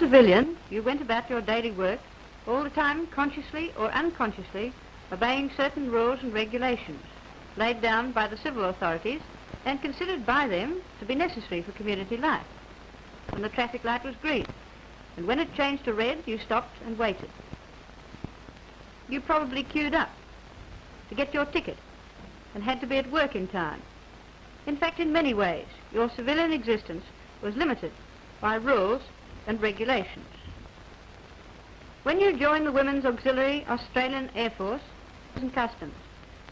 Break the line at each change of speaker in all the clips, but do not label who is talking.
civilian, you went about your daily work, all the time consciously or unconsciously obeying certain rules and regulations laid down by the civil authorities and considered by them to be necessary for community life. When the traffic light was green, and when it changed to red, you stopped and waited. You probably queued up to get your ticket and had to be at work in time. In fact, in many ways, your civilian existence was limited by rules and regulations. When you joined the Women's Auxiliary Australian Air Force and customs,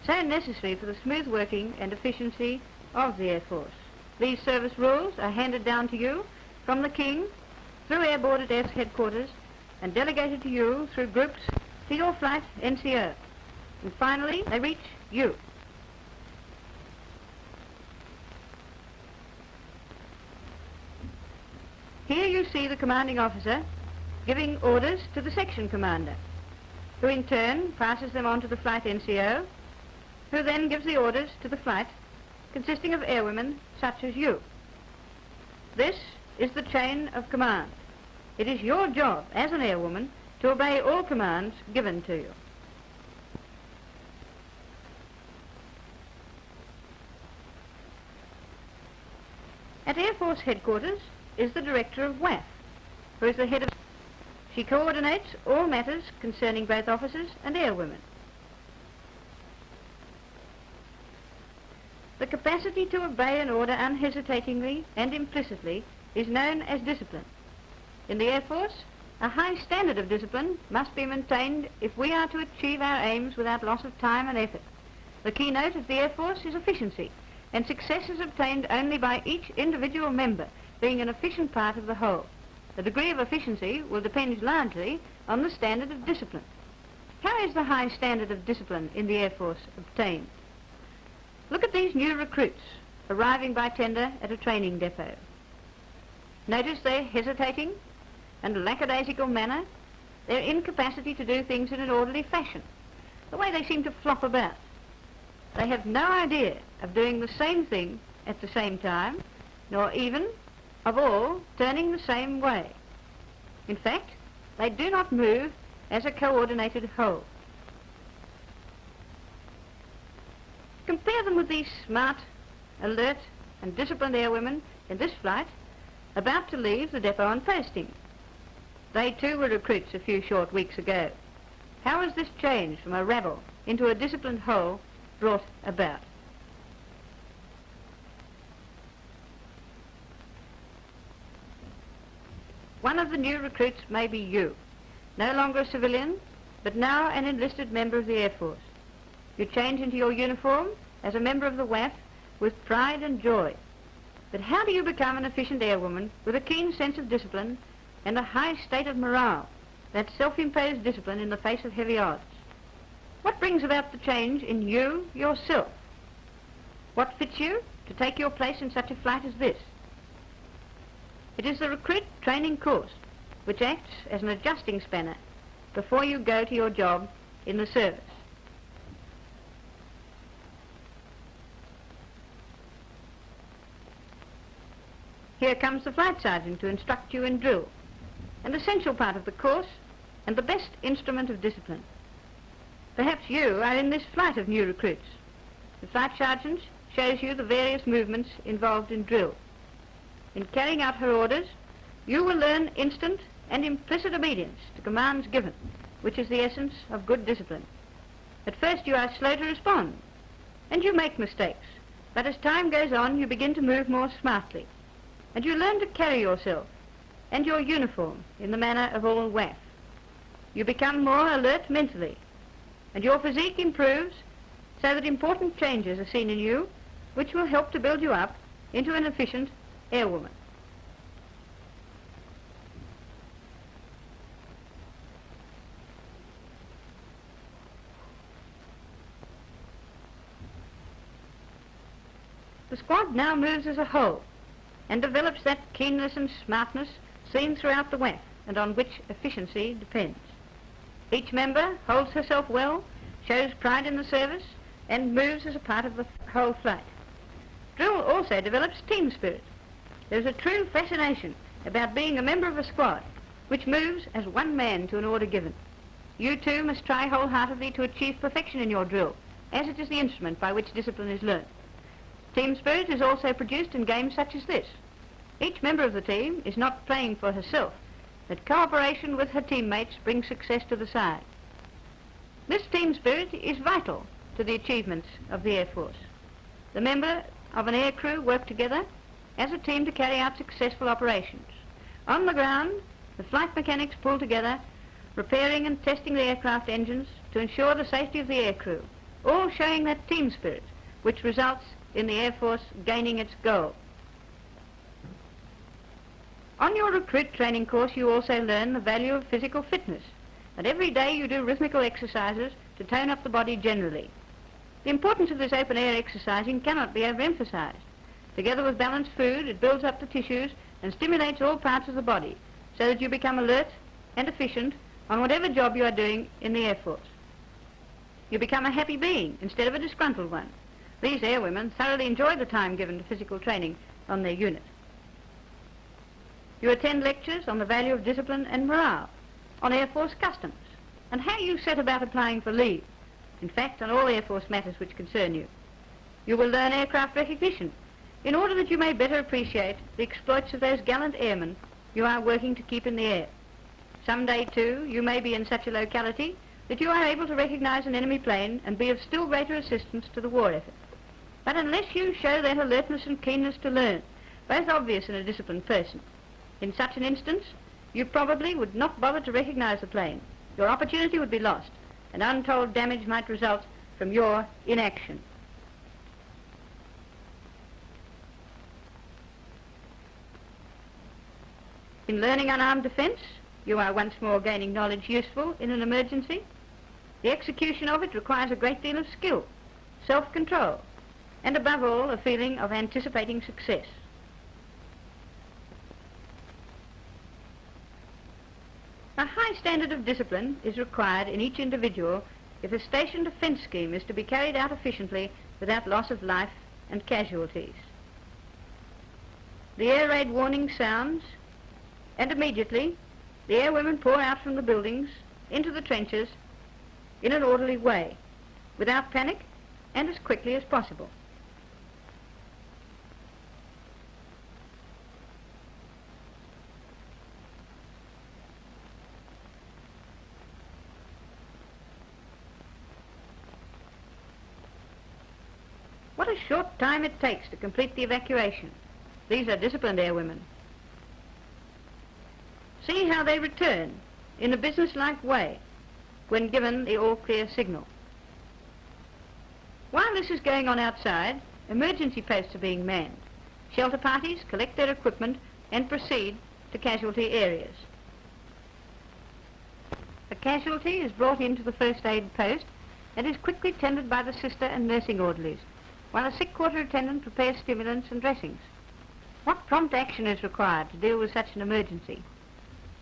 so necessary for the smooth working and efficiency of the Air Force, these service rules are handed down to you from the King through Air Board at Air Headquarters and delegated to you through groups to your flight NCO. And finally, they reach you. Here you see the commanding officer giving orders to the section commander, who in turn passes them on to the flight NCO, who then gives the orders to the flight consisting of airwomen such as you. This is the chain of command. It is your job as an airwoman to obey all commands given to you. At Air Force Headquarters is the Director of WAAAF, who is the head of... She coordinates all matters concerning both officers and airwomen. The capacity to obey an order unhesitatingly and implicitly is known as discipline. In the Air Force, a high standard of discipline must be maintained if we are to achieve our aims without loss of time and effort. The keynote of the Air Force is efficiency, and success is obtained only by each individual member being an efficient part of the whole. The degree of efficiency will depend largely on the standard of discipline. How is the high standard of discipline in the Air Force obtained? Look at these new recruits arriving by tender at a training depot. Notice their hesitating and lackadaisical manner, their incapacity to do things in an orderly fashion, the way they seem to flop about. They have no idea of doing the same thing at the same time, nor even of all turning the same way. In fact, they do not move as a coordinated whole. Compare them with these smart, alert and disciplined airwomen in this flight about to leave the depot on posting. They too were recruits a few short weeks ago. How is this change from a rabble into a disciplined whole brought about? One of the new recruits may be you, no longer a civilian, but now an enlisted member of the Air Force. You change into your uniform as a member of the WAAAF with pride and joy. But how do you become an efficient airwoman with a keen sense of discipline and a high state of morale, that self-imposed discipline in the face of heavy odds? What brings about the change in you yourself? What fits you to take your place in such a flight as this? It is the recruit training course, which acts as an adjusting spanner before you go to your job in the service. Here comes the flight sergeant to instruct you in drill, an essential part of the course and the best instrument of discipline. Perhaps you are in this flight of new recruits. The flight sergeant shows you the various movements involved in drill. In carrying out her orders, you will learn instant and implicit obedience to commands given, which is the essence of good discipline. At first you are slow to respond, and you make mistakes, but as time goes on you begin to move more smartly, and you learn to carry yourself and your uniform in the manner of all WAAAF. You become more alert mentally, and your physique improves so that important changes are seen in you, which will help to build you up into an efficient airwoman. The squad now moves as a whole and develops that keenness and smartness seen throughout the WAAAF and on which efficiency depends. Each member holds herself well, shows pride in the service, and moves as a part of the whole flight. Drill also develops team spirit. There's a true fascination about being a member of a squad which moves as one man to an order given. You too must try wholeheartedly to achieve perfection in your drill, as it is the instrument by which discipline is learnt. Team spirit is also produced in games such as this. Each member of the team is not playing for herself, but cooperation with her teammates brings success to the side. This team spirit is vital to the achievements of the Air Force. The members of an air crew work together as a team to carry out successful operations. On the ground, the flight mechanics pull together, repairing and testing the aircraft engines to ensure the safety of the air crew, all showing that team spirit which results in the Air Force gaining its goal. On your recruit training course, you also learn the value of physical fitness, and every day you do rhythmical exercises to tone up the body generally. The importance of this open-air exercising cannot be overemphasized. Together with balanced food, it builds up the tissues and stimulates all parts of the body so that you become alert and efficient on whatever job you are doing in the Air Force. You become a happy being instead of a disgruntled one. These airwomen thoroughly enjoy the time given to physical training on their unit. You attend lectures on the value of discipline and morale, on Air Force customs, and how you set about applying for leave. In fact, on all Air Force matters which concern you. You will learn aircraft recognition in order that you may better appreciate the exploits of those gallant airmen you are working to keep in the air. Someday, too, you may be in such a locality that you are able to recognize an enemy plane and be of still greater assistance to the war effort. But unless you show that alertness and keenness to learn, both obvious in a disciplined person, in such an instance, you probably would not bother to recognize the plane. Your opportunity would be lost, and untold damage might result from your inaction. In learning unarmed defense, you are once more gaining knowledge useful in an emergency. The execution of it requires a great deal of skill, self-control, and above all, a feeling of anticipating success. A high standard of discipline is required in each individual if a station defense scheme is to be carried out efficiently without loss of life and casualties. The air raid warning sounds, and immediately the airwomen pour out from the buildings into the trenches in an orderly way, without panic and as quickly as possible. What a short time it takes to complete the evacuation. These are disciplined airwomen. See how they return in a businesslike way when given the all-clear signal. While this is going on outside, emergency posts are being manned. Shelter parties collect their equipment and proceed to casualty areas. A casualty is brought into the first aid post and is quickly tended by the sister and nursing orderlies, while a sick quarter attendant prepares stimulants and dressings. What prompt action is required to deal with such an emergency?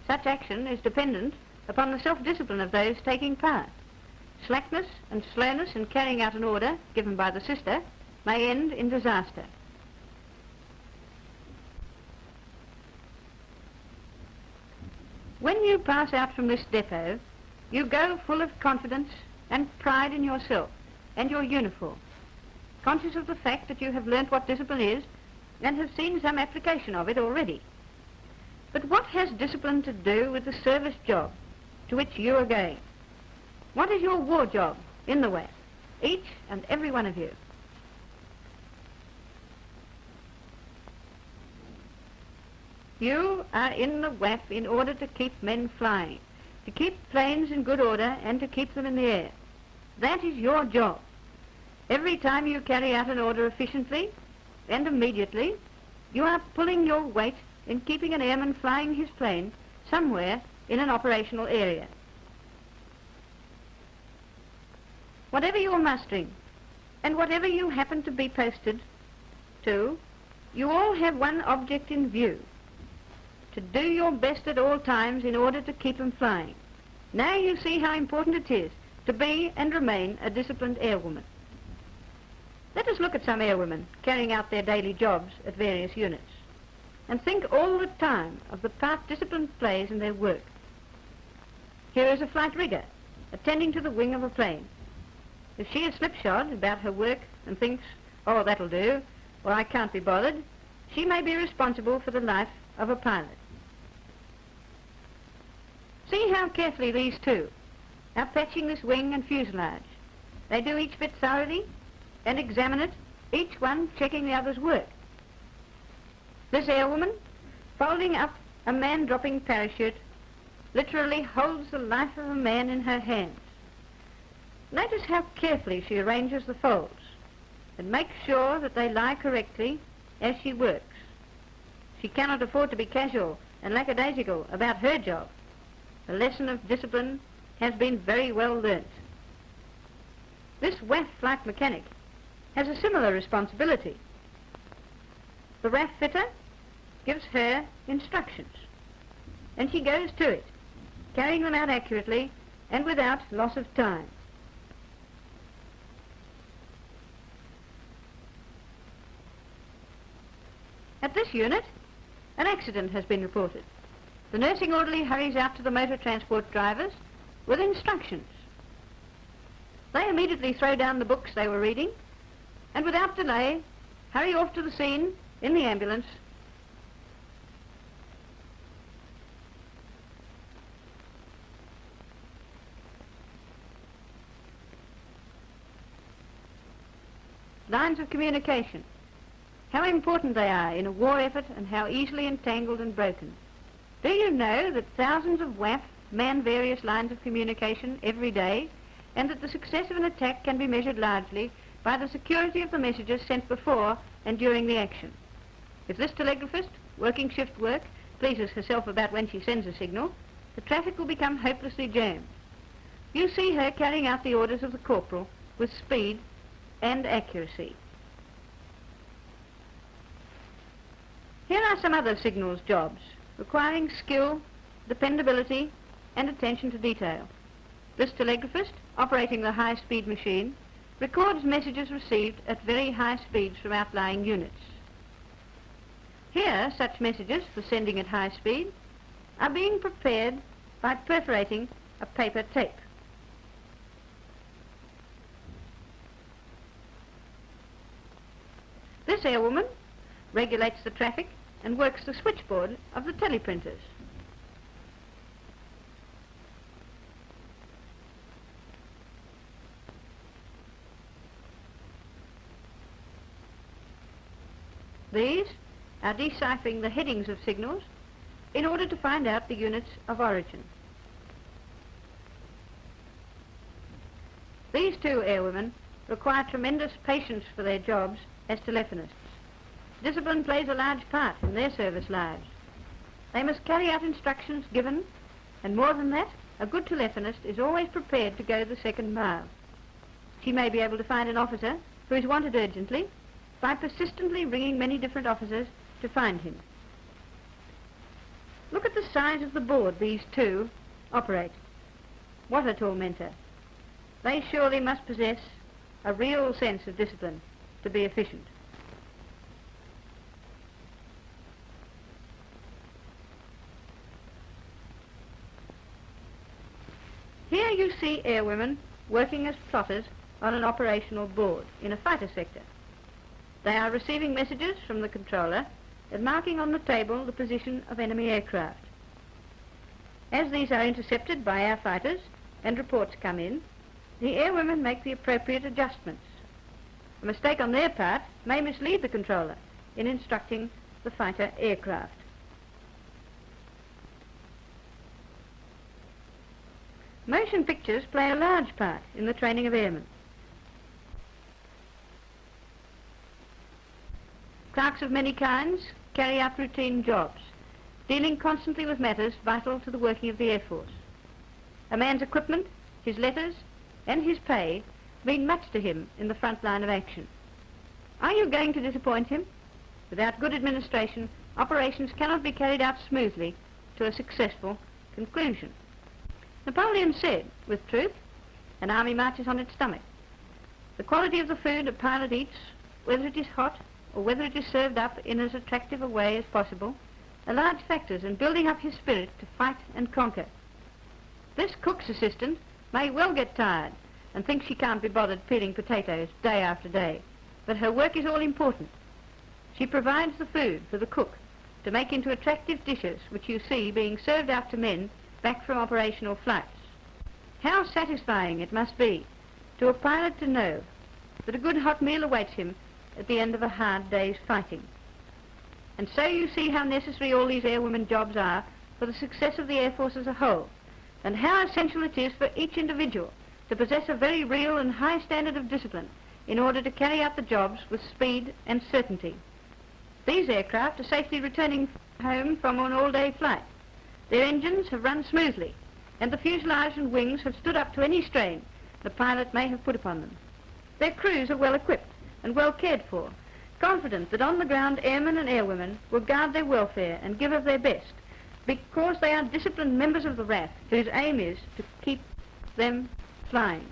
Such action is dependent upon the self-discipline of those taking part. Slackness and slowness in carrying out an order given by the sister may end in disaster. When you pass out from this depot, you go full of confidence and pride in yourself and your uniform, conscious of the fact that you have learnt what discipline is and have seen some application of it already. But what has discipline to do with the service job to which you are going? What is your war job in the WAAAF, each and every one of you? You are in the WAAAF in order to keep men flying, to keep planes in good order and to keep them in the air. That is your job. Every time you carry out an order efficiently and immediately, you are pulling your weight in keeping an airman flying his plane somewhere in an operational area. Whatever you are mustering and whatever you happen to be posted to, you all have one object in view: to do your best at all times in order to keep them flying. Now you see how important it is to be and remain a disciplined airwoman. Let us look at some airwomen carrying out their daily jobs at various units. and think all the time of the part discipline plays in their work. Here is a flight rigger attending to the wing of a plane. If she is slipshod about her work and thinks, "Oh, that'll do," or "I can't be bothered," she may be responsible for the life of a pilot. See how carefully these two are patching this wing and fuselage. They do each bit thoroughly and examine it, each one checking the other's work. This airwoman, folding up a man-dropping parachute, literally holds the life of a man in her hands. Notice how carefully she arranges the folds and makes sure that they lie correctly as she works. She cannot afford to be casual and lackadaisical about her job. The lesson of discipline has been very well learnt. This WAAAF flight mechanic has a similar responsibility. The RAF fitter gives her instructions, and she goes to it, carrying them out accurately and without loss of time. At this unit, an accident has been reported. The nursing orderly hurries out to the motor transport drivers with instructions. They immediately throw down the books they were reading and without delay hurry off to the scene in the ambulance. Lines of communication. How important they are in a war effort and how easily entangled and broken. Do you know that thousands of WAAAF man various lines of communication every day, and that the success of an attack can be measured largely by the security of the messages sent before and during the action? If this telegraphist, working shift work, pleases herself about when she sends a signal, the traffic will become hopelessly jammed. You see her carrying out the orders of the corporal with speed and accuracy. Here are some other signals jobs requiring skill, dependability, and attention to detail. This telegraphist, operating the high-speed machine, records messages received at very high speeds from outlying units. Here, such messages for sending at high speed are being prepared by perforating a paper tape. This airwoman regulates the traffic and works the switchboard of the teleprinters. These are deciphering the headings of signals in order to find out the units of origin. These two airwomen require tremendous patience for their jobs as telephonists. Discipline plays a large part in their service lives. They must carry out instructions given, and more than that, a good telephonist is always prepared to go the second mile. She may be able to find an officer who is wanted urgently by persistently ringing many different officers to find him. Look at the size of the board these two operate. What a tormentor. They surely must possess a real sense of discipline to be efficient. Here you see airwomen working as plotters on an operational board in a fighter sector. They are receiving messages from the controller and marking on the table the position of enemy aircraft. As these are intercepted by our fighters and reports come in, the airwomen make the appropriate adjustments. A mistake on their part may mislead the controller in instructing the fighter aircraft. Motion pictures play a large part in the training of airmen. Clerks of many kinds carry out routine jobs, dealing constantly with matters vital to the working of the Air Force. A man's equipment, his letters, and his pay mean much to him in the front line of action. Are you going to disappoint him? Without good administration, operations cannot be carried out smoothly to a successful conclusion. Napoleon said, with truth, an army marches on its stomach. The quality of the food a pilot eats, whether it is hot or whether it is served up in as attractive a way as possible, are large factors in building up his spirit to fight and conquer. This cook's assistant may well get tired and think she can't be bothered peeling potatoes day after day, but her work is all important. She provides the food for the cook to make into attractive dishes which you see being served out to men back from operational flights. How satisfying it must be to a pilot to know that a good hot meal awaits him at the end of a hard day's fighting. And so you see how necessary all these airwomen jobs are for the success of the Air Force as a whole, and how essential it is for each individual to possess a very real and high standard of discipline in order to carry out the jobs with speed and certainty. These aircraft are safely returning home from an all-day flight. Their engines have run smoothly, and the fuselage and wings have stood up to any strain the pilot may have put upon them. Their crews are well equipped and well cared for, confident that on the ground airmen and airwomen will guard their welfare and give of their best, because they are disciplined members of the RAF whose aim is to keep them flying.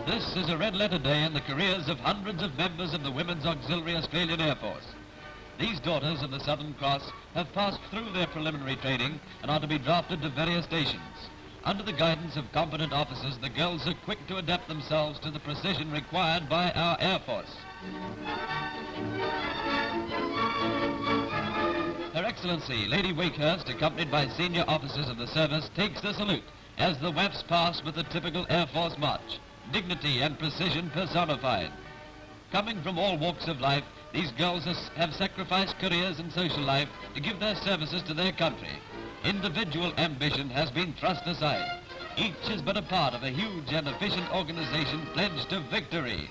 This is a red-letter day in the careers of hundreds of members of the Women's Auxiliary Australian Air Force. These daughters of the Southern Cross have passed through their preliminary training and are to be drafted to various stations. Under the guidance of competent officers, the girls are quick to adapt themselves to the precision required by our Air Force. Her Excellency, Lady Wakehurst, accompanied by senior officers of the service, takes the salute as the WAAFs pass with the typical Air Force march. Dignity and precision personified. Coming from all walks of life, these girls have sacrificed careers and social life to give their services to their country. Individual ambition has been thrust aside. Each is but a part of a huge and efficient organization pledged to victory.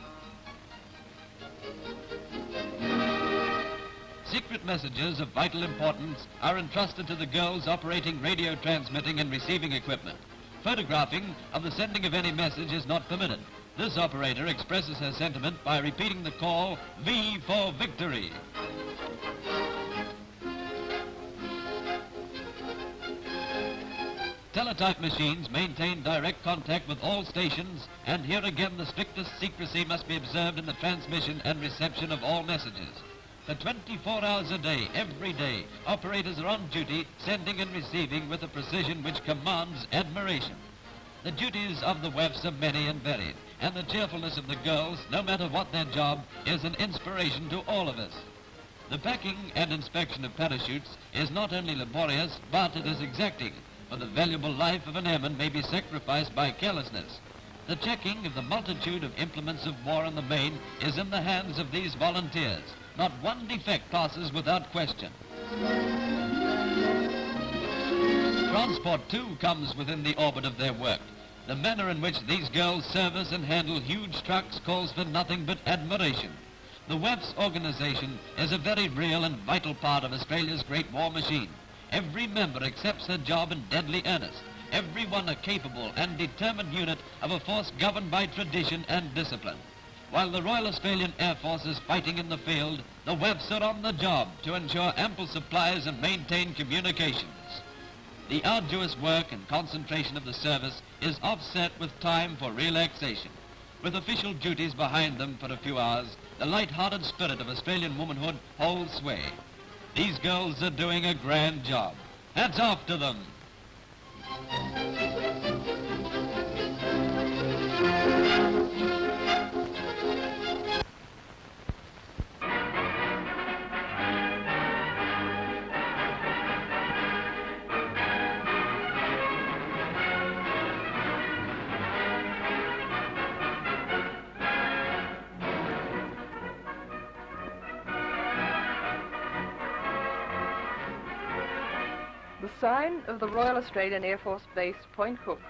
Secret messages of vital importance are entrusted to the girls operating radio transmitting and receiving equipment. Photographing of the sending of any message is not permitted. This operator expresses her sentiment by repeating the call, V for victory. Teletype machines maintain direct contact with all stations, and here again the strictest secrecy must be observed in the transmission and reception of all messages. For 24 hours a day, every day, operators are on duty, sending and receiving with a precision which commands admiration. The duties of the WAAFs are many and varied, and the cheerfulness of the girls, no matter what their job, is an inspiration to all of us. The packing and inspection of parachutes is not only laborious, but it is exacting, for the valuable life of an airman may be sacrificed by carelessness. The checking of the multitude of implements of war on the main is in the hands of these volunteers. Not one defect passes without question. Transport, too, comes within the orbit of their work. The manner in which these girls service and handle huge trucks calls for nothing but admiration. The WAAFs organization is a very real and vital part of Australia's great war machine. Every member accepts her job in deadly earnest. Everyone a capable and determined unit of a force governed by tradition and discipline. While the Royal Australian Air Force is fighting in the field, the WAAFs are on the job to ensure ample supplies and maintain communications. The arduous work and concentration of the service is offset with time for relaxation. With official duties behind them for a few hours, the light-hearted spirit of Australian womanhood holds sway. These girls are doing a grand job. Hats off to them.
The sign of the Royal Australian Air Force Base, Point Cook,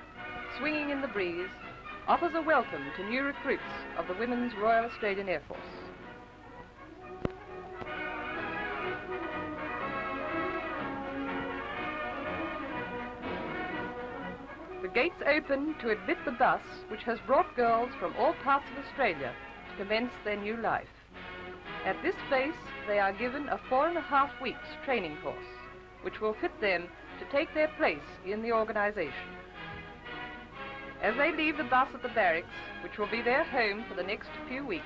swinging in the breeze, offers a welcome to new recruits of the Women's Royal Australian Air Force. The gates open to admit the bus which has brought girls from all parts of Australia to commence their new life. At this base, they are given a 4.5 weeks training course, which will fit them to take their place in the organization. As they leave the bus at the barracks, which will be their home for the next few weeks,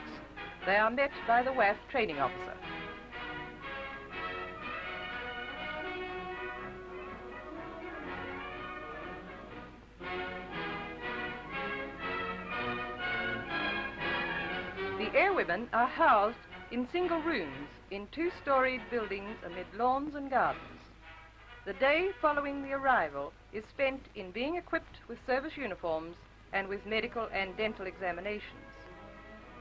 they are met by the WAAAF training officer. The airwomen are housed in single rooms in 2-storied buildings amid lawns and gardens. The day following the arrival is spent in being equipped with service uniforms and with medical and dental examinations.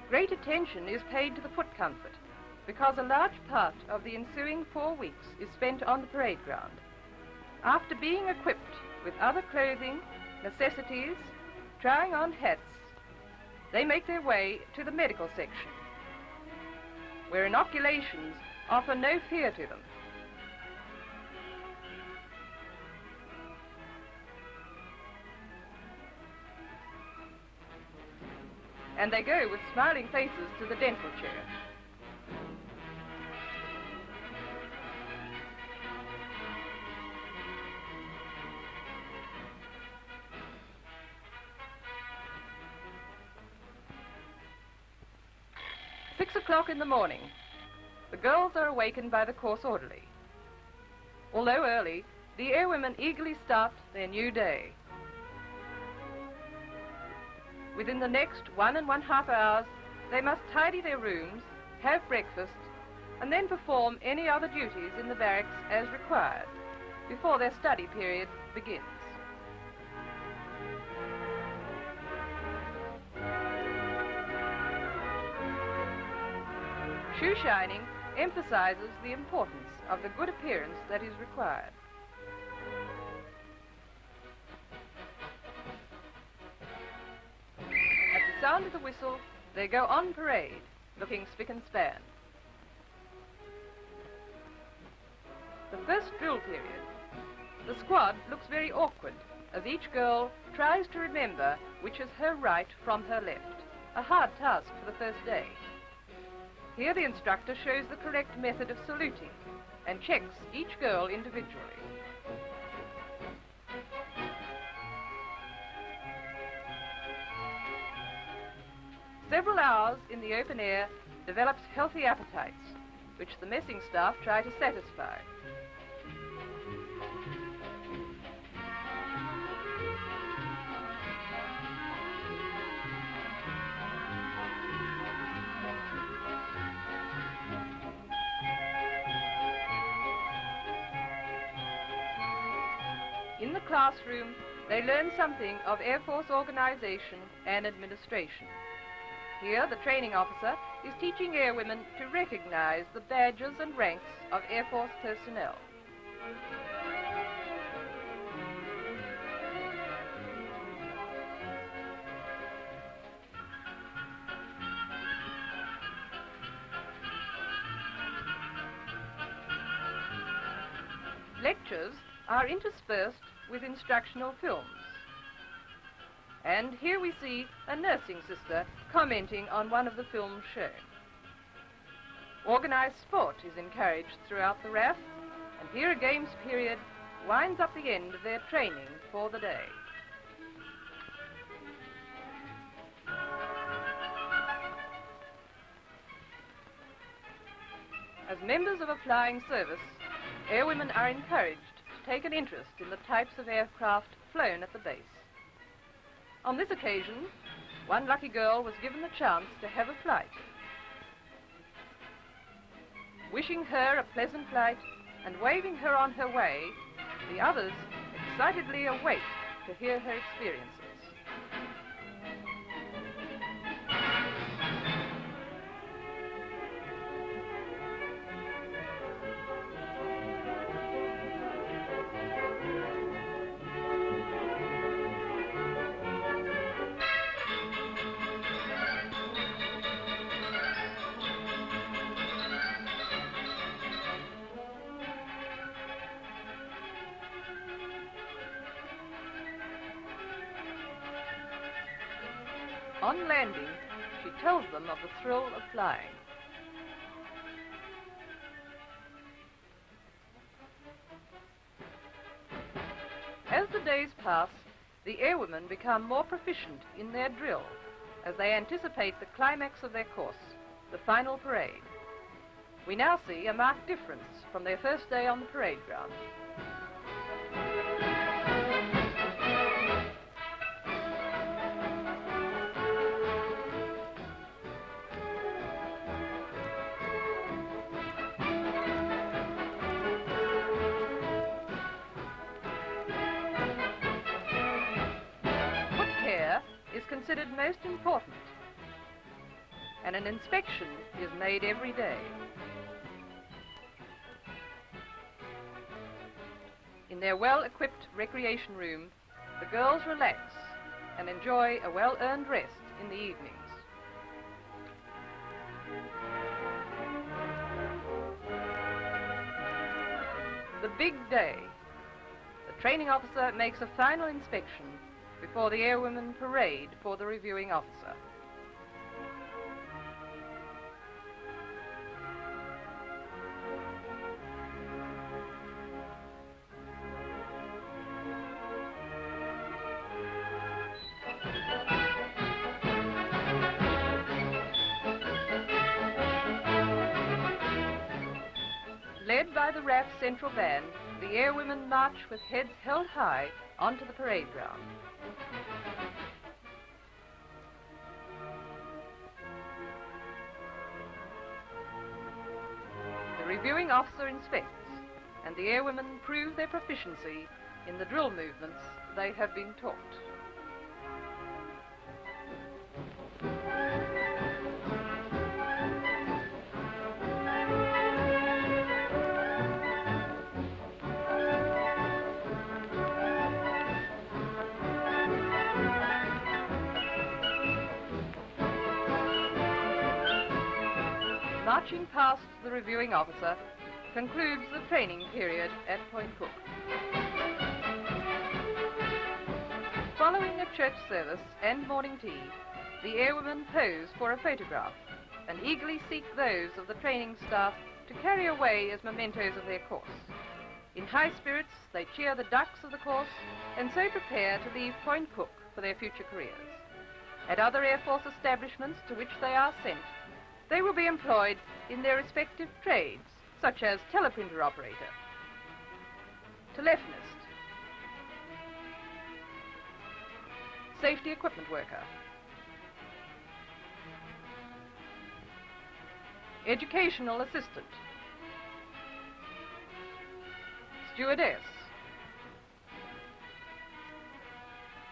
Great attention is paid to the foot comfort because a large part of the ensuing 4 weeks is spent on the parade ground. After being equipped with other clothing, necessities, trying on hats, they make their way to the medical section, where inoculations offer no fear to them. And they go with smiling faces to the dental chair. Six o'clock in the morning. The girls are awakened by the course orderly. Although early, the airwomen eagerly start their new day. Within the next 1.5 hours, they must tidy their rooms, have breakfast, and then perform any other duties in the barracks as required before their study period begins. Shoe shining emphasizes the importance of the good appearance that is required. At the sound of the whistle, they go on parade, looking spick and span. The first drill period. The squad looks very awkward as each girl tries to remember which is her right from her left, a hard task for the first day. Here the instructor shows the correct method of saluting and checks each girl individually. Several hours in the open air develops healthy appetites, which the messing staff try to satisfy. In the classroom, they learn something of Air Force organization and administration. Here, the training officer is teaching airwomen to recognize the badges and ranks of Air Force personnel. Lectures are interspersed with instructional films. And here we see a nursing sister commenting on one of the films shown. Organized sport is encouraged throughout the RAF, and here a games period winds up the end of their training for the day. As members of a flying service, airwomen are encouraged to take an interest in the types of aircraft flown at the base. On this occasion, one lucky girl was given the chance to have a flight. Wishing her a pleasant flight and waving her on her way, the others excitedly await to hear her experiences. On landing, she tells them of the thrill of flying. As the days pass, the airwomen become more proficient in their drill as they anticipate the climax of their course, the final parade. We now see a marked difference from their first day on the parade ground. Is considered most important, and an inspection is made every day. In their well-equipped recreation room, the girls relax and enjoy a well-earned rest in the evenings. The big day. The training officer makes a final inspection before the airwomen parade for the reviewing officer. Led by the RAF Central Band, the airwomen march with heads held high onto the parade ground. The reviewing officer inspects, and the airwomen prove their proficiency in the drill movements they have been taught. Marching past the reviewing officer concludes the training period at Point Cook. Following a church service and morning tea, the airwomen pose for a photograph and eagerly seek those of the training staff to carry away as mementos of their course. In high spirits, they cheer the ducks of the course and so prepare to leave Point Cook for their future careers. At other Air Force establishments to which they are sent, they will be employed in their respective trades, such as teleprinter operator, telephonist, safety equipment worker, educational assistant, stewardess,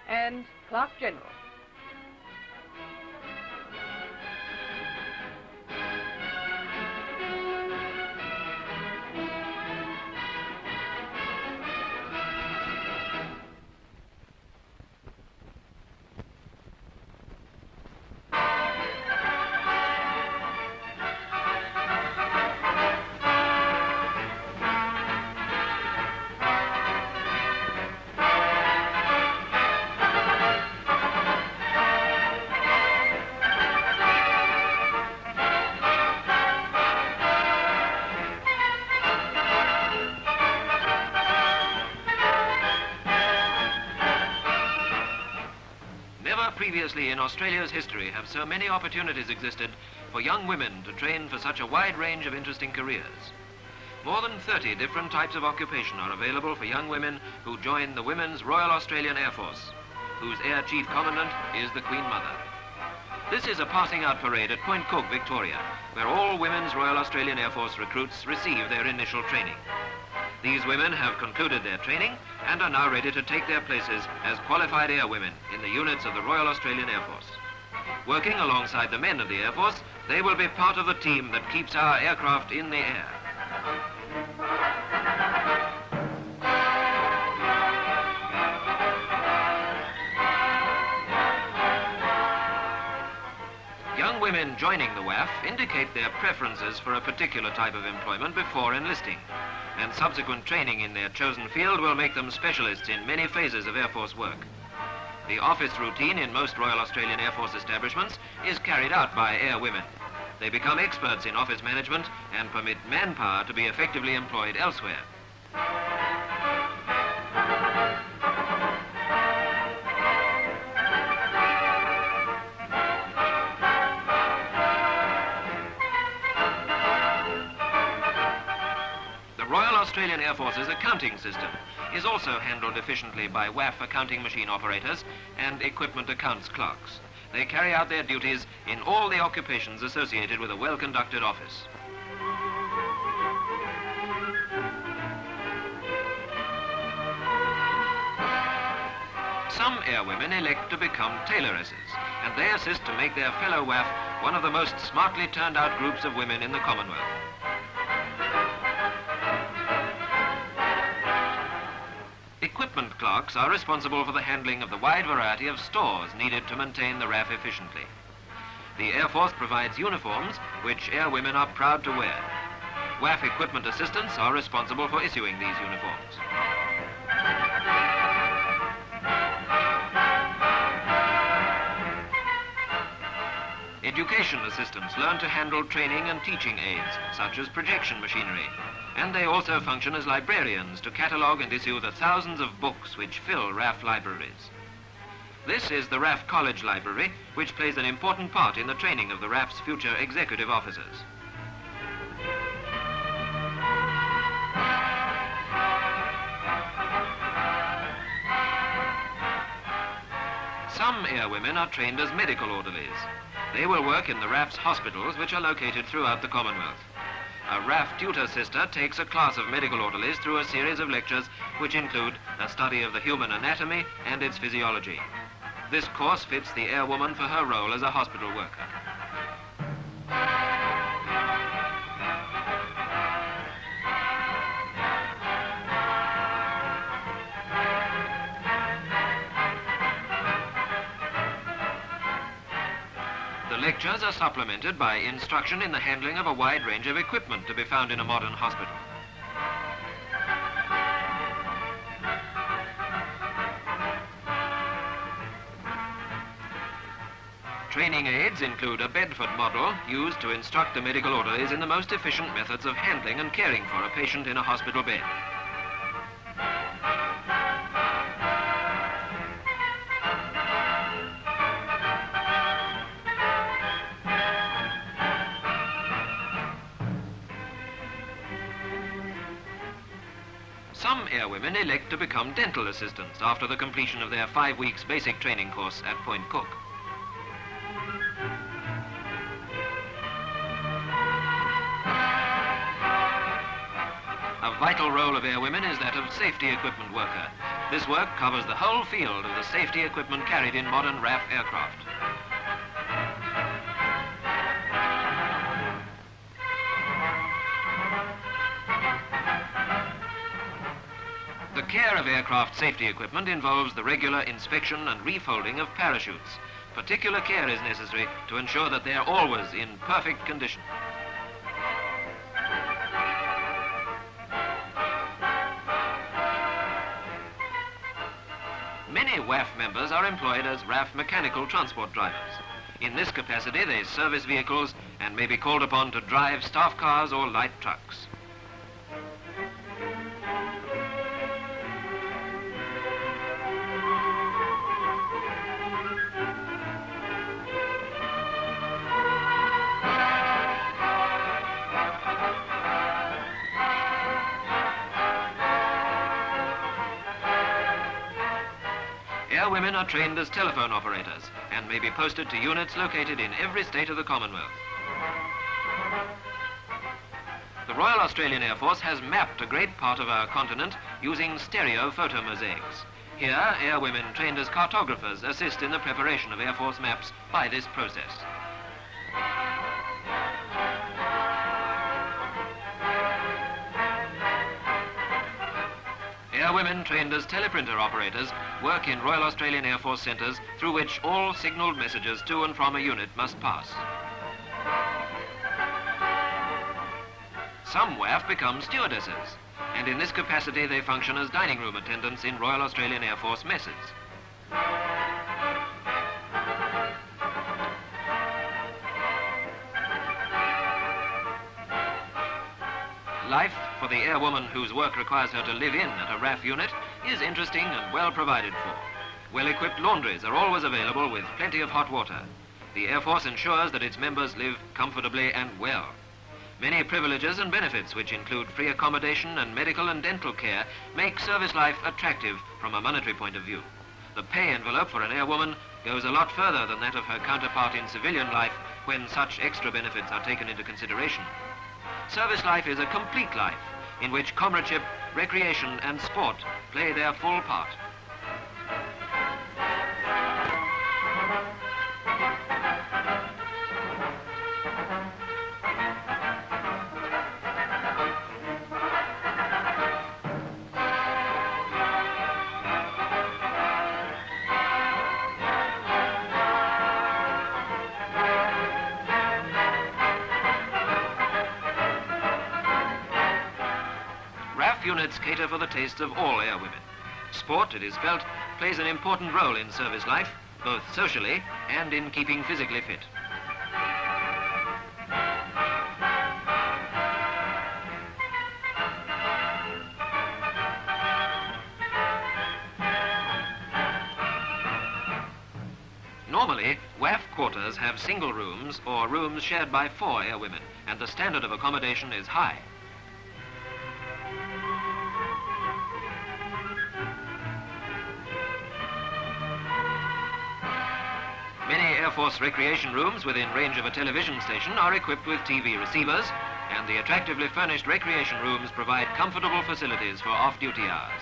and clerk general.
Previously in Australia's history have so many opportunities existed for young women to train for such a wide range of interesting careers. More than 30 different types of occupation are available for young women who join the Women's Royal Australian Air Force, whose Air Chief Commandant is the Queen Mother. This is a passing out parade at Point Cook, Victoria, where all Women's Royal Australian Air Force recruits receive their initial training. These women have concluded their training and are now ready to take their places as qualified airwomen in the units of the Royal Australian Air Force. Working alongside the men of the Air Force, they will be part of the team that keeps our aircraft in the air. Young women joining the WAAAF indicate their preferences for a particular type of employment before enlisting, and subsequent training in their chosen field will make them specialists in many phases of Air Force work.
The office routine in most Royal Australian Air Force establishments is carried out by air women. They become experts in office management and permit manpower to be effectively employed elsewhere. The Royal Australian Air Force's accounting system is also handled efficiently by WAAAF accounting machine operators and equipment accounts clerks. They carry out their duties in all the occupations associated with a well-conducted office. Some airwomen elect to become tailoresses, and they assist to make their fellow WAAF one of the most smartly turned out groups of women in the Commonwealth. Equipment clerks are responsible for the handling of the wide variety of stores needed to maintain the RAF efficiently. The Air Force provides uniforms which airwomen are proud to wear. WAAF equipment assistants are responsible for issuing these uniforms. Education assistants learn to handle training and teaching aids, such as projection machinery, and they also function as librarians to catalogue and issue the thousands of books which fill RAF libraries. This is the RAF College Library, which plays an important part in the training of the RAF's future executive officers. Some airwomen are trained as medical orderlies. They will work in the RAF's hospitals, which are located throughout the Commonwealth. A RAF tutor sister takes a class of medical orderlies through a series of lectures which include a study of the human anatomy and its physiology. This course fits the airwoman for her role as a hospital worker. The lectures are supplemented by instruction in the handling of a wide range of equipment to be found in a modern hospital. Training aids include a Bedford model used to instruct the medical orderlies in the most efficient methods of handling and caring for a patient in a hospital bed. Some airwomen elect to become dental assistants after the completion of their 5 weeks basic training course at Point Cook. A vital role of airwomen is that of safety equipment worker. This work covers the whole field of the safety equipment carried in modern RAF aircraft. The care of aircraft safety equipment involves the regular inspection and refolding of parachutes. Particular care is necessary to ensure that they are always in perfect condition. Many WAAF members are employed as RAF mechanical transport drivers. In this capacity, they service vehicles and may be called upon to drive staff cars or light trucks. Airwomen are trained as telephone operators and may be posted to units located in every state of the Commonwealth. The Royal Australian Air Force has mapped a great part of our continent using stereo photo mosaics. Here, airwomen trained as cartographers assist in the preparation of Air Force maps by this process. Airwomen trained as teleprinter operators work in Royal Australian Air Force centres through which all signalled messages to and from a unit must pass. Some WAAF become stewardesses, and in this capacity they function as dining room attendants in Royal Australian Air Force messes. Life for the airwoman whose work requires her to live in at a RAF unit is interesting and well provided for. Well-equipped laundries are always available with plenty of hot water. The Air Force ensures that its members live comfortably and well. Many privileges and benefits, which include free accommodation and medical and dental care, make service life attractive from a monetary point of view. The pay envelope for an airwoman goes a lot further than that of her counterpart in civilian life when such extra benefits are taken into consideration. Service life is a complete life in which comradeship, recreation and sport play their full part. RAF units cater for the tastes of all airwomen. Sport, it is felt, plays an important role in service life, both socially and in keeping physically fit. Normally, WAAF quarters have single rooms or rooms shared by 4 airwomen, and the standard of accommodation is high. Many Air Force recreation rooms within range of a television station are equipped with TV receivers, and the attractively furnished recreation rooms provide comfortable facilities for off-duty hours.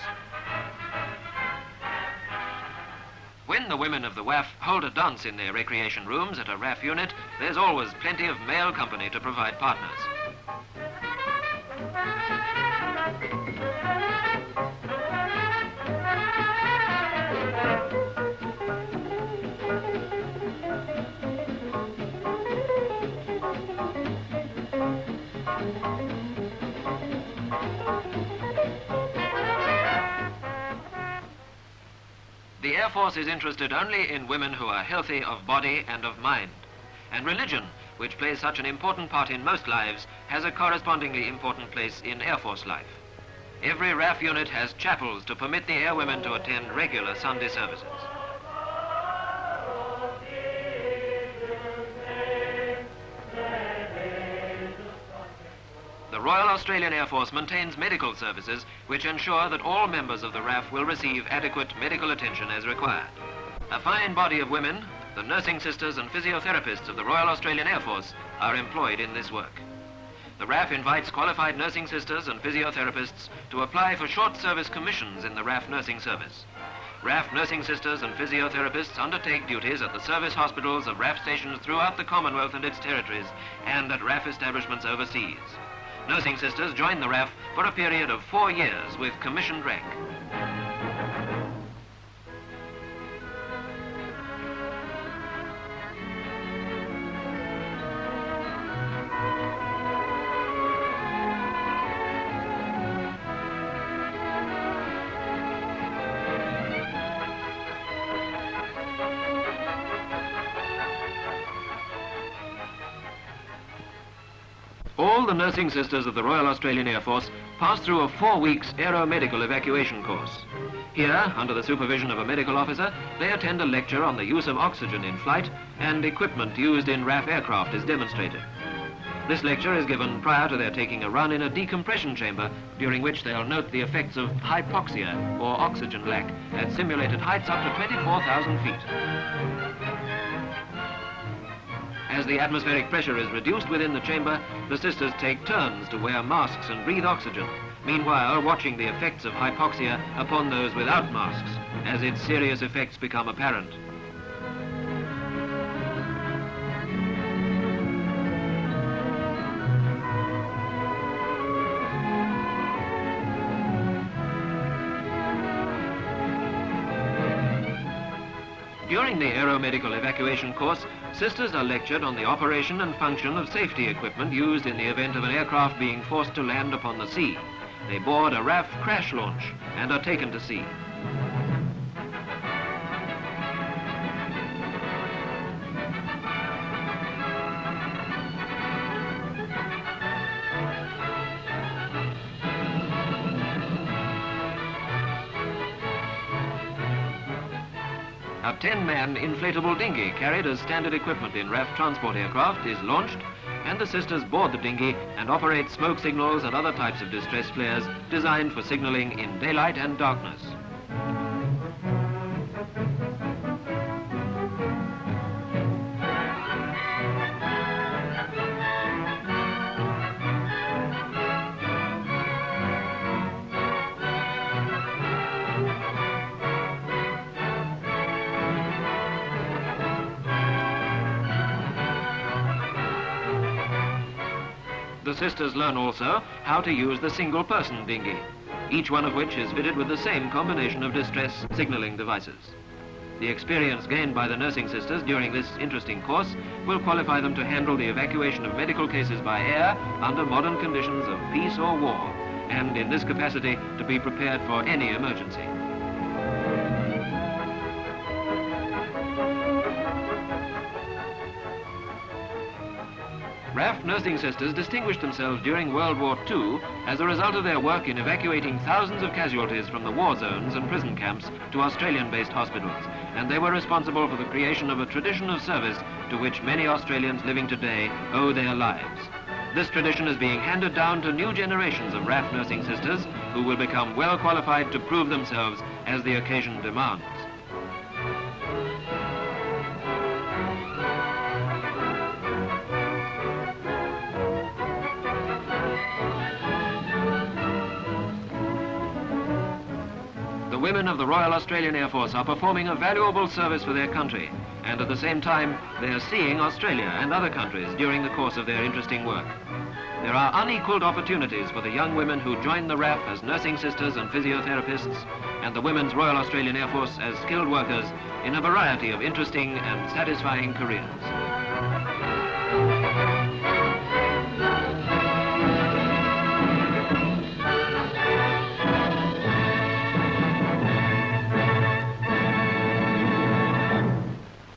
When the women of the WAAF hold a dance in their recreation rooms at a RAF unit, there's always plenty of male company to provide partners. The Air Force is interested only in women who are healthy of body and of mind. And religion, which plays such an important part in most lives, has a correspondingly important place in Air Force life. Every RAF unit has chapels to permit the airwomen to attend regular Sunday services. The Royal Australian Air Force maintains medical services which ensure that all members of the RAF will receive adequate medical attention as required. A fine body of women, the nursing sisters and physiotherapists of the Royal Australian Air Force, are employed in this work. The RAF invites qualified nursing sisters and physiotherapists to apply for short service commissions in the RAF nursing service. RAF nursing sisters and physiotherapists undertake duties at the service hospitals of RAF stations throughout the Commonwealth and its territories, and at RAF establishments overseas. Nursing sisters join the RAF for a period of 4 years with commissioned rank. All the nursing sisters of the Royal Australian Air Force pass through a 4 weeks aeromedical evacuation course. Here, under the supervision of a medical officer, they attend a lecture on the use of oxygen in flight, and equipment used in RAF aircraft is demonstrated. This lecture is given prior to their taking a run in a decompression chamber, during which they'll note the effects of hypoxia, or oxygen lack, at simulated heights up to 24,000 feet. As the atmospheric pressure is reduced within the chamber, the sisters take turns to wear masks and breathe oxygen, meanwhile watching the effects of hypoxia upon those without masks, as its serious effects become apparent. During the aeromedical evacuation course, sisters are lectured on the operation and function of safety equipment used in the event of an aircraft being forced to land upon the sea. They board a RAF crash launch and are taken to sea. A 10-man inflatable dinghy carried as standard equipment in RAF transport aircraft is launched, and the sisters board the dinghy and operate smoke signals and other types of distress flares designed for signaling in daylight and darkness. The sisters learn also how to use the single-person dinghy, each one of which is fitted with the same combination of distress signaling devices. The experience gained by the nursing sisters during this interesting course will qualify them to handle the evacuation of medical cases by air under modern conditions of peace or war, and in this capacity to be prepared for any emergency. RAF nursing sisters distinguished themselves during World War II as a result of their work in evacuating thousands of casualties from the war zones and prison camps to Australian-based hospitals, and they were responsible for the creation of a tradition of service to which many Australians living today owe their lives. This tradition is being handed down to new generations of RAF nursing sisters who will become well qualified to prove themselves as the occasion demands. The women of the Royal Australian Air Force are performing a valuable service for their country, and at the same time they are seeing Australia and other countries during the course of their interesting work. There are unequalled opportunities for the young women who join the RAF as nursing sisters and physiotherapists, and the Women's Royal Australian Air Force as skilled workers in a variety of interesting and satisfying careers.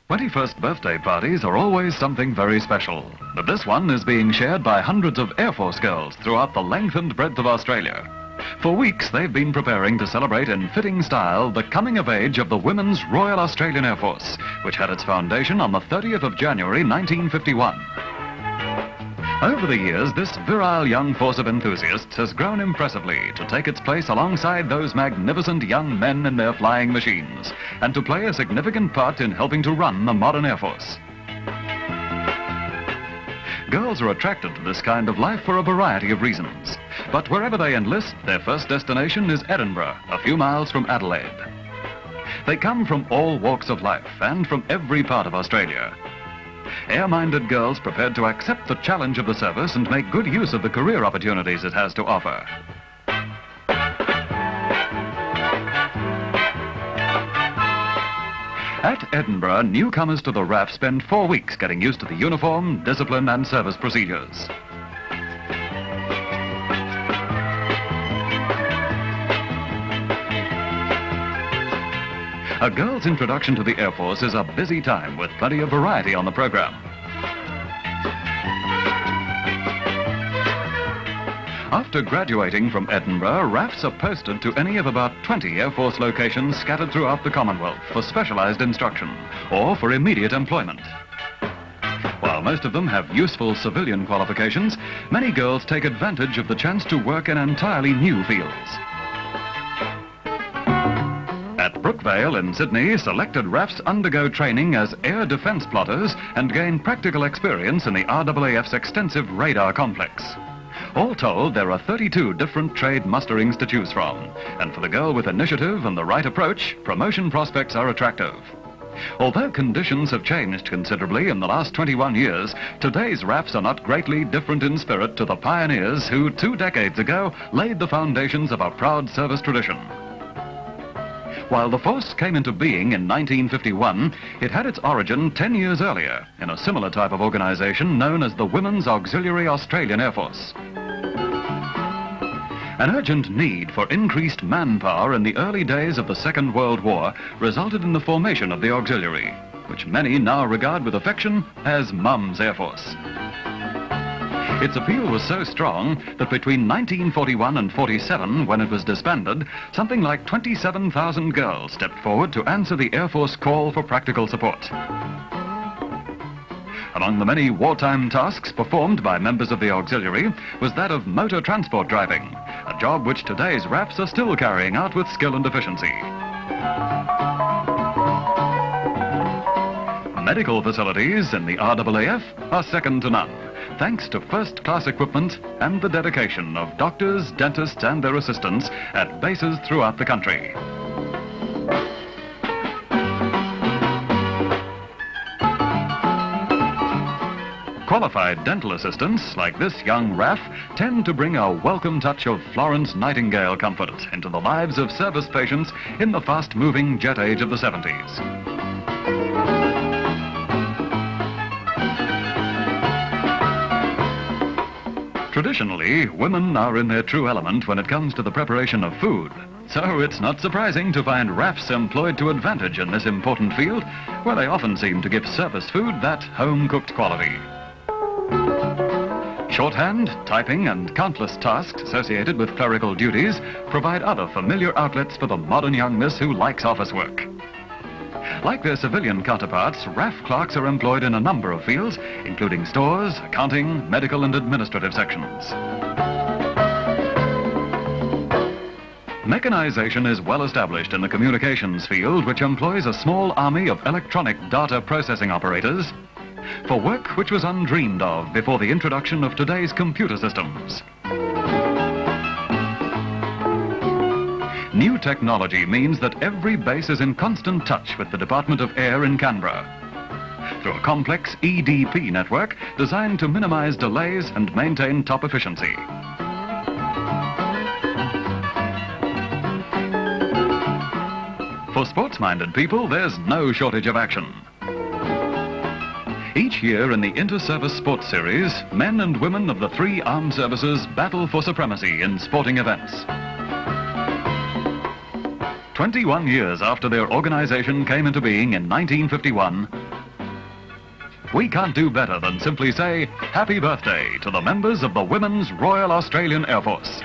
"21st birthday parties are always something very special, but this one is being shared by hundreds of Air Force girls throughout the length and breadth of Australia. For weeks they've been preparing to celebrate in fitting style the coming of age of the Women's Royal Australian Air Force, which had its foundation on the 30th of January 1951. Over the years, this virile young force of enthusiasts has grown impressively to take its place alongside those magnificent young men in their flying machines, and to play a significant part in helping to run the modern Air Force. Girls are attracted to this kind of life for a variety of reasons, but wherever they enlist, their first destination is Edinburgh, a few miles from Adelaide. They come from all walks of life and from every part of Australia. Air-minded girls prepared to accept the challenge of the service and make good use of the career opportunities it has to offer. At Edinburgh, newcomers to the RAF spend 4 weeks getting used to the uniform, discipline and service procedures. A girl's introduction to the Air Force is a busy time with plenty of variety on the program. After graduating from Edinburgh, RAFs are posted to any of about 20 Air Force locations scattered throughout the Commonwealth for specialised instruction or for immediate employment. While most of them have useful civilian qualifications, many girls take advantage of the chance to work in entirely new fields. At Brookvale in Sydney, selected RAFs undergo training as air defence plotters and gain practical experience in the RAAF's extensive radar complex. All told, there are 32 different trade musterings to choose from, and for the girl with initiative and the right approach, promotion prospects are attractive. Although conditions have changed considerably in the last 21 years, today's RAFs are not greatly different in spirit to the pioneers who 2 decades ago laid the foundations of our proud service tradition. While the force came into being in 1951, it had its origin 10 years earlier in a similar type of organisation known as the Women's Auxiliary Australian Air Force. An urgent need for increased manpower in the early days of the Second World War resulted in the formation of the Auxiliary, which many now regard with affection as Mum's Air Force. Its appeal was so strong that between 1941 and 47, when it was disbanded, something like 27,000 girls stepped forward to answer the Air Force call for practical support. Among the many wartime tasks performed by members of the auxiliary was that of motor transport driving, a job which today's RAFs are still carrying out with skill and efficiency. Medical facilities in the RAAF are second to none, thanks to first-class equipment and the dedication of doctors, dentists and their assistants at bases throughout the country. Qualified dental assistants, like this young RAF, tend to bring a welcome touch of Florence Nightingale comfort into the lives of service patients in the fast-moving jet age of the 70s. Traditionally, women are in their true element when it comes to the preparation of food. So it's not surprising to find RAFs employed to advantage in this important field, where they often seem to give service food that home-cooked quality. Shorthand, typing and countless tasks associated with clerical duties provide other familiar outlets for the modern young miss who likes office work. Like their civilian counterparts, RAF clerks are employed in a number of fields, including stores, accounting, medical and administrative sections. Mechanization is well established in the communications field, which employs a small army of electronic data processing operators for work which was undreamed of before the introduction of today's computer systems. New technology means that every base is in constant touch with the Department of Air in Canberra through a complex EDP network designed to minimize delays and maintain top efficiency. For sports-minded people, there's no shortage of action. Each year in the Inter-Service Sports Series, men and women of the three armed services battle for supremacy in sporting events. 21 years after their organization came into being in 1951, we can't do better than simply say happy birthday to the members of the Women's Royal Australian Air Force.